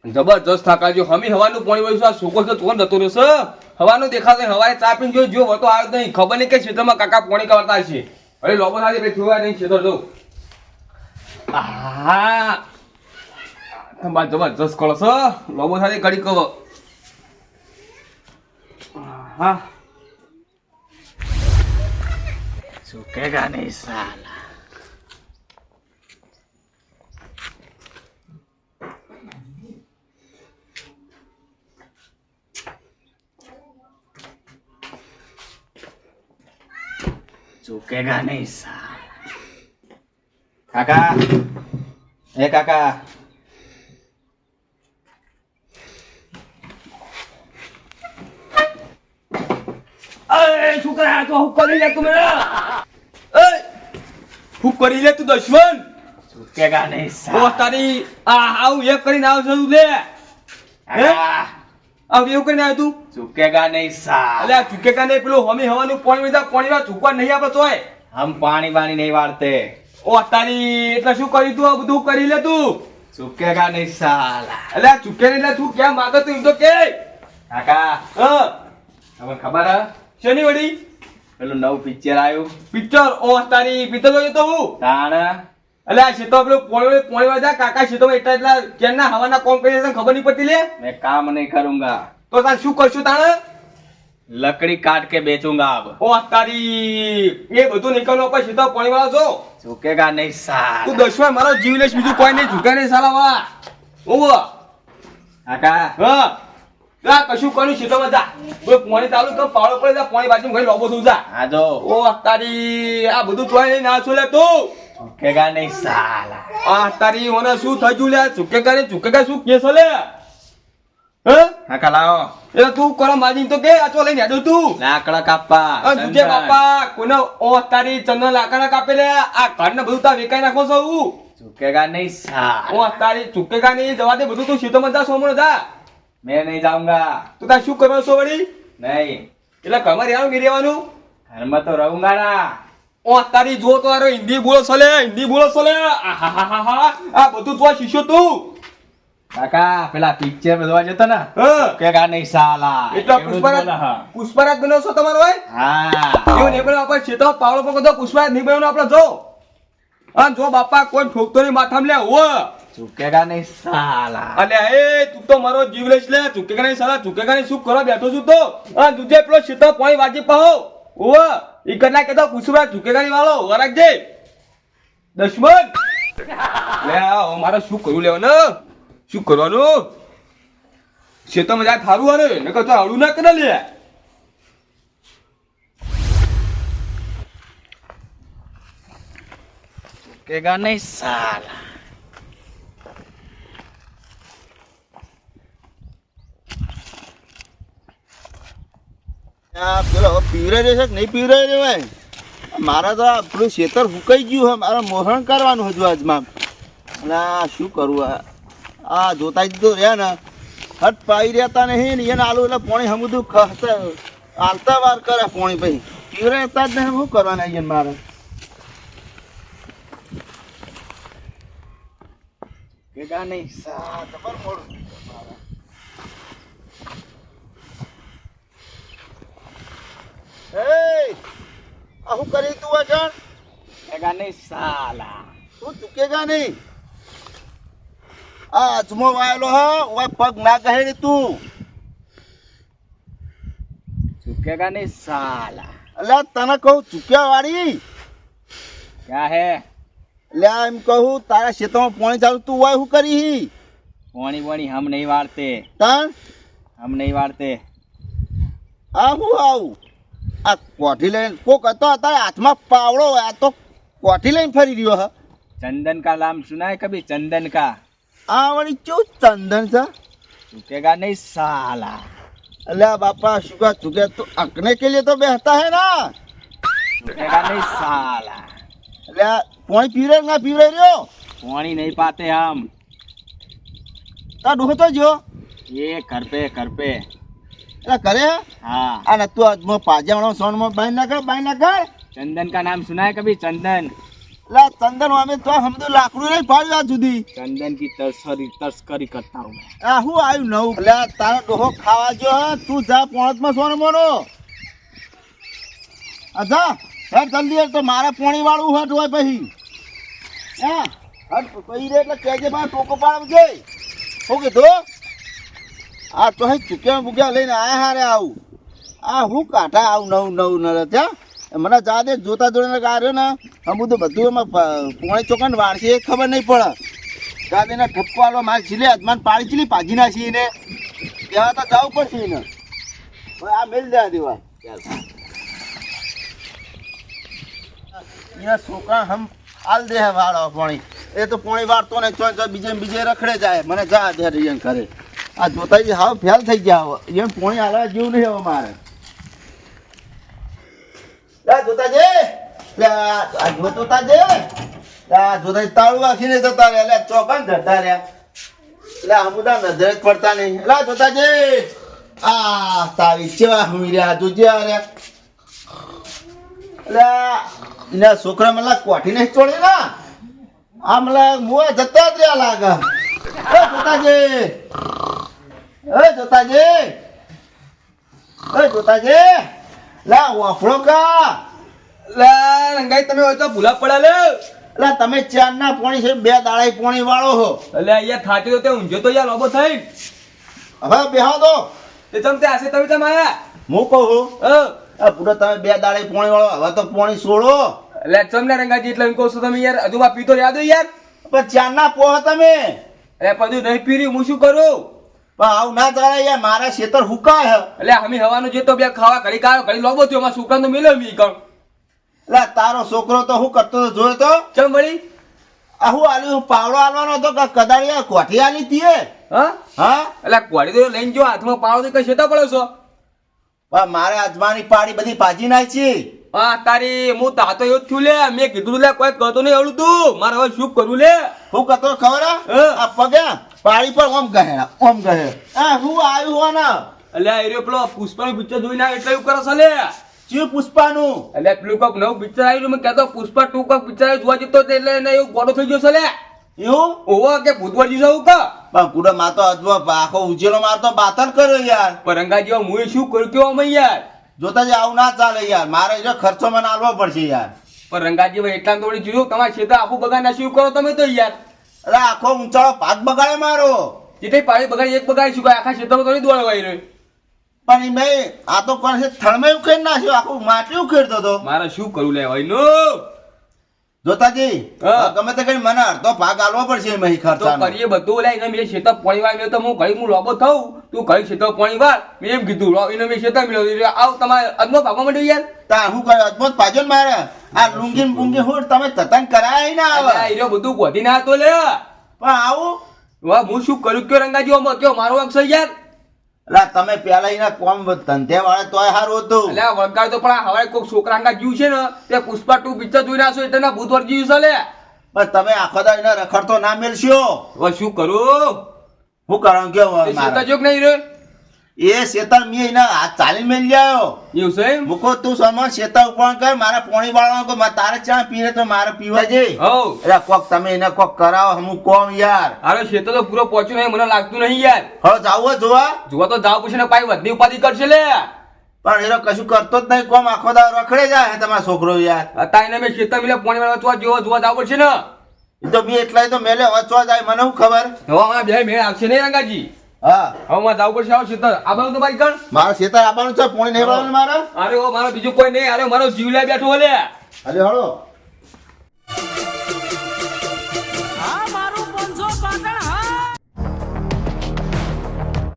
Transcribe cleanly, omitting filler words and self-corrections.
જબરજસ્ત થાકાજો હમી હવાનું પાણી વળ્યું આ છોકરો તો તોન જતો રહેશે હવાનું દેખાશે હવાએ ચા પીને જો વતો આવ્યો નહીં ખબર નહીં કે ક્ષેત્રમાં કાકા પાણી કરતા છે અરે લોબો સાથે ભાઈ જોવા નહીં ક્ષેત્ર જો હા તમાર જબરજસ્ત કળો છે લોબો સાથે ઘડી કહો હા झुकेगा नहीं साला झुकेगा नहीं साला काका ए काका અરે છોકરા તો હું કરી લે તું મેરા એ હું કરી લે તું દુશ્મન झुकेगा नहीं ઓ साला તારી આ આવ એક કરીને આવ છું લે હે આવ એવું કરીને આવ તું झुकेगा नहीं साला અલે આ ચૂકે કા નહીં પેલું હમી હવાનું પાણી વેચા પાણીમાં ચૂકવા નહીં આપણે તોય हम पानी वानी नहीं वारते ઓ તારી એટલે શું કરી તું આ બધું કરી લે તું झुकेगा नहीं साला અલે આ ચૂકે ને એટલે તું ક્યાં માંગે તું એમ તો કે કાકા હા તમને ખબર હે શેની વડી પેલું નવું પિક્ચર આવ્યું પિક્ચર ઓ તારી પિક્ચર જોયો તો હું તાણ અલે આ શેતો પેલું પોણી વાજા કાકા શેતો એટલા કેના હવાના કોમ કરી તને ખબર નહીં પડતી લે मैं काम नहीं करूंगा તો તાર શું કરશું તાણે लकड़ी काट के बेचूंगा अब ઓ તારી એ બધું નીકળનો પર શેતો પોણી વાળો છો झुकेगा नहीं તું साला દશમાં મારો જીવ લેશ બીજું કોઈ નહીં ઝુકે નહીં સાલા વા ઓવો કાકા હા જા કશું કોની શેતોમાં જા કોઈ પોણી ચાલુ કર પાવડો પડે જા પોણી બાજુ ઘણી લોબો તું જા આ જો ઓ તારી આ બધું તોય નહીં ના છું લે તું झुकेगा नहीं साला આ તારી ઓને શું થયું લે ચૂકે કા શું કેસ લે હે કાકા લાવો એટલે તું કોલા માજી તો કે આ તો લઈને હેડો તું લાકડા કાપવા આ દુજે બાપા કોને ઓ તારી ચંદન લાકડા કાપે લે આ ઘરને બધું તા વેકાઈ નાખો છો હું झुकेगा नहीं साला ઓ તારી ચૂકેગા નહીં જવા દે બધું તું શેતોમાં જા સોમણો જા मैं नहीं जाऊंगा તું તાર શું કરવાનો છો વળી नहीं એટલે ઘરમાં રહેવાનું કે રહેવાનું घर में तो रहूंगा ना ઓ તારી જો તો આરો હિન્દી બોલો છલે આ બધું તો શીશો તું કાકા પેલા પિક્ચર જોવા જતો ને હા झुकेगा नहीं साला એટલા એવડું જ બોલે, હા. પુષ્પરાજ બન્યો છો તમારો હોય હા એવું નહીં બન્યો આપણે શેતો પાવડો પકડો પુષ્પરાજ નહીં બન્યો આપણે જો હા જો બાપા કોઈ ઠોકતો નહીં માથામાં લે ઓ झुकेगा नहीं साला અલે એ તું તો મારો જીવ લઈશ લે ચૂકેગા નહીં સાલા ચૂકેગા નહીં શું કરવા બેઠો છું તો હા દુજે પેલો શેતો પાણી વાજી પાહો ઓ ઈ કરના કેતો પુષ્પરાજ ચૂકેગા નહીં વાળો વરાગજે દશમન લે આ મારે શું કરવું લેવાનું શું કરવાનું શેતોમાં જાય થારું હારે નકર તો આવડું ના કરે લે झुकेगा नहीं साला પેલો પીવરાઈ રહ્યો છે કે નહીં પીવરાઈ રહ્યો હોય મારા તો આ પેલું ખેતર ફૂંકાઈ ગયું છે મારે મોહણ કરવાનું હજુ આજમાં અને આ શું કરવું આ જોતા જ તો રહ્યા ને હટ પાઈ રહેતા નહીં ને એને આલુ એટલે પોણી હમું આલતા વાર કરે પોણી પછી પીવરાતા જ નહીં શું કરવાના અહીંયા મારે झुकेगा नहीं साला જબર મોડું આ શું કરી તું અજણ झुकेगा नहीं साला તું ચૂકેગા નહીં આ અજમો વાયેલો હા ઓય પગ ના કહે ને તું झुकेगा नहीं साला અલ્યા તને કહું ચૂક્યા વાળી क्या है અલ્યા એમ કહું તારા ખેતરમાં પાણી ચાલુ તું હોય શું કરી पानी वानी हम नहीं वारते તાણ हम नहीं वारते આ હું આવું આ કોઠી લઈને કોક હતો તારા હાથમાં પાવડો હોય આ તો કોઠી લઈને ફરી રહ્યો હા चंदन का नाम सुना है कभी चंदन का આ વળી કેવું ચંદન છે झुकेगा नहीं साला અલ્યા બાપા શુગા ચૂકે તો અકને કે લીએ તો બેહતા હે ના झुकेगा नहीं साला અલ્યા પાણી પીવરે ના પીવરે રહ્યો पानी नहीं पाते हम તા ડૂહો તો જો ये घर पे એટલે કરે हाँ આ તું આજમાં પાજાવાળો સોનમાં બાઈ નાખે चंदन का नाम सुना है कभी चंदन લા ચંદન અમે તો હમદું લાકડું નહીં પાડ્યું આજ સુધી. चंदन की तस्करी करता हूँ मैं. આ હું આવ્યું નવું? લે તારો ડોહો ખાવા જો હે. તું જા પોણતમાં સોનો મોનો. આ જા હેડ જલ્દી હેડ, તો મારે પોણી વાળું હટ હોય પછી. હા હટ પછી રે એટલે કહેજે મારે ટોકો પાડજો. શું કીધું? આ તો હે ચૂક્યા બુક્યા લઈને આયા હારે આવું. આ હું કાઢા આવું નવું નર ત્યાં મને જા દે. જોતા જોડે કાર્યો ને અમુક તો બધું એમાં પોણી ચોકન વાળશે એ ખબર નહીં પડે. જા દે ઠપકો આલવા મારે છેલ્લે અજમાન પાડી છેલ્લી ભાજી નાખી એને ત્યાં તો જવું પડશે એને. હવે આ મેલ દે દેવા એના છોકરા હમ હાલ દે વાળો પાણી. એ તો પોણી વાળતો ને ચો બીજે રખડે જાય. મને જા દે રિયન કરે. આ જોતા હાવ ફેલ થઈ ગયા. એમ પોણી હાલવા જેવું નહીં હવે મારે. જોતા જે જોતા જે જોતા તાળું રાખીને જતા રહ્યા. એટલે ચોકન જતા રહ્યા. એટલે અમુદા નજરે જ પડતા નહીં. એટલે જોતા જે આ તારી ચેવા રહ્યા જોજે એટલે એના છોકરા મને કોઠી નહીં ચોડે ને આ મને મુએ જતા જ રહ્યા લાગે. જોતાજે લા વાફળો કા લા રંગાઈ તમે હોય તો ભૂલા પડ્યા લે. લા તમે ચાર ના પોણી છે, 2 દાડા પોણી વાળો હો. એટલે અહીંયા થાકી તો તે ઊંઝો તો યાર લોબો થઈ. હવે બેહો દો. તે તમ તે આશે તમે તમે આયા. હું કહું આ પૂરો તમે 2 દાડા પોણી વાળો. હવે તો પોણી છોડો. એટલે તમને રંગાજી એટલે એમ કહું છું તમે યાર હજુ પીતો યાદ હોય યાર. પણ ચાર ના પોહ તમે. અરે બધું નહીં પીર્યું હું શું કરું? પણ આવું ના ચાલે યાર. મારા ખેતર હુકાય. એટલે અમે હવાનું જે તો બે ખાવા ઘડી કાઢો ઘડી લોબો થયો એમાં સુકાન તો મેળવ્યું મી કણ. એટલે તારો છોકરો તો હું કરતો તો જોયો તો ચમ વળી આ હું આલ્યું પાવડો આલવાનો હતો કે કદાળિયા કોઠી આલી તીએ. હા હા એટલે કોડી તો લઈને જો હાથમાં પાડો તો કઈ છેટા પડ્યો છો. પણ મારે અજમાની પાડી બધી ભાજી નાખી. હા તારી હું તાતો એવું જ થયું લે. મેં કીધું લે કોઈ કહેતો નહીં આવડું તું. મારે હવે શું કરવું લે? હું કરતો ખબર આ પગે પાડી પર ઓમ કહે આ હું આવ્યું હો ને. એટલે એરિયો પેલો પુષ્પાનું પિક્ચર જોઈને આવ્યો એટલે એવું કરે છે લે. ચિયું પુષ્પાનું? એટલે પેલું કોક નવું પિક્ચર આવ્યું મેં કહેતો પુષ્પા 2 કોક પિક્ચર આવ્યું જોવા જતો એટલે એને એવું ગોડો થઈ ગયો છે લે. એવું ઓવો કે ભૂતવર જીવું કા પણ કુડો માતો અજવો આખો ઉજેલો મારતો બાતલ કર્યો યાર. પરંગાજી હું શું કર્યું કેવો અમે યાર. જોતા જ આવું ના ચાલે યાર. મારે એ ખર્ચો મને આલવો પડશે યાર. પણ રંગાજી ભાઈ એટલા થોડી જીવું તમારા ક્ષેત્ર આખું બગાડ ના શું કરો તમે તો યાર. અરે આખો ઊંચાળો ભાગ બગાડે મારો. જેટલી પાડી બગાડી એક બગાડી શું આખા ક્ષેત્રમાં થોડી દોડવાઈ રહ્યો. પણ મેં આ તો કોણ છે થળમાં ઉખેડ નાખ્યો. આખું માટી ઉખેડતો હતો. મારે શું કરવું લે ભાઈ નું જોતાજી ગમે તે કઈ મને અડધો ભાગ આલવો પડશે મહી તો ખર્ચા. કરીએ બધું લે એને મેં ક્ષેત્ર પાણી વાળ તો હું ઘડી હું લોબો થઉં તું ઘડી ક્ષેત્ર પાણી વાળ મેં એમ કીધું એને મેં ક્ષેત્ર મેળવ્યું આવ તમારે અદમો ભાગવા માંડ્યો યાર. તા હું કરે અજમત પાજો ને મારે આ લુંગી ને બુંગી હું તમે તતન કરાય ના આવે. એ બધું ગોધી ના હતો લે. પણ આવું વાહ હું શું કર્યું કયો રંગાજી આમાં કયો મારો અક્ષર યાર. એટલે તમે પેલા એના કોમ ધંધે વાળા તોય સારું હતું. એટલે આ વળગાડ તો પણ આ હવારે કોઈક છોકરા અંગા જીવ છે ને તે પુષ્પા 2 પિક્ચર જોઈ નાખશો એટલે ના ભૂતવર જીવ છે લે. પણ તમે આખો દા એને રખડતો ના મેલશો. હવે શું કરું? હું કરું કે એ ક્ષેત્ર જોક નહીં રે એ શેતર મેં એના હાથ ચાલી મેલ આવ્યો. એવું છે એમ? મૂકો તું સમજ શેતર ઉપર કર મારે પોણી વાળવાનો કે તારે ચા પીરે તો મારે પીવા જઈ. હવ એટલે કોક તમે એને કોક કરાવો હું કોમ યાર. અરે ક્ષેત્ર તો પૂરો પહોંચ્યું નહીં મને લાગતું નહીં યાર. હવે જાવું જોવા જોવા તો જાવ પછી ને પાઈ વધની ઉપાધિ કરશે લે. પણ એનો કશું કરતો જ નહીં. કોમ આખો દા રખડે જાય તમારો છોકરો યાર. અત્યારે એને મેં ક્ષેત્ર મિલે પાણી વાળવા જોવા જાવ પડશે ને. એ તો મેં એટલાય તો મેલે વચવા જાય મને શું ખબર. હવે અમારા બે મેળ આવશે નહીં રંગાજી. હા હવે માં જાવ પડશે આવો ક્ષેત્ર આ બાજુ તો ભાઈ કણ મારા શેતર આવવાનું છે પોણી નહીં વાળવાનું મારે. અરે ઓ મારો બીજું કોઈ નહીં. અરે મારો જીવ લે બેઠો લે. અરે હળો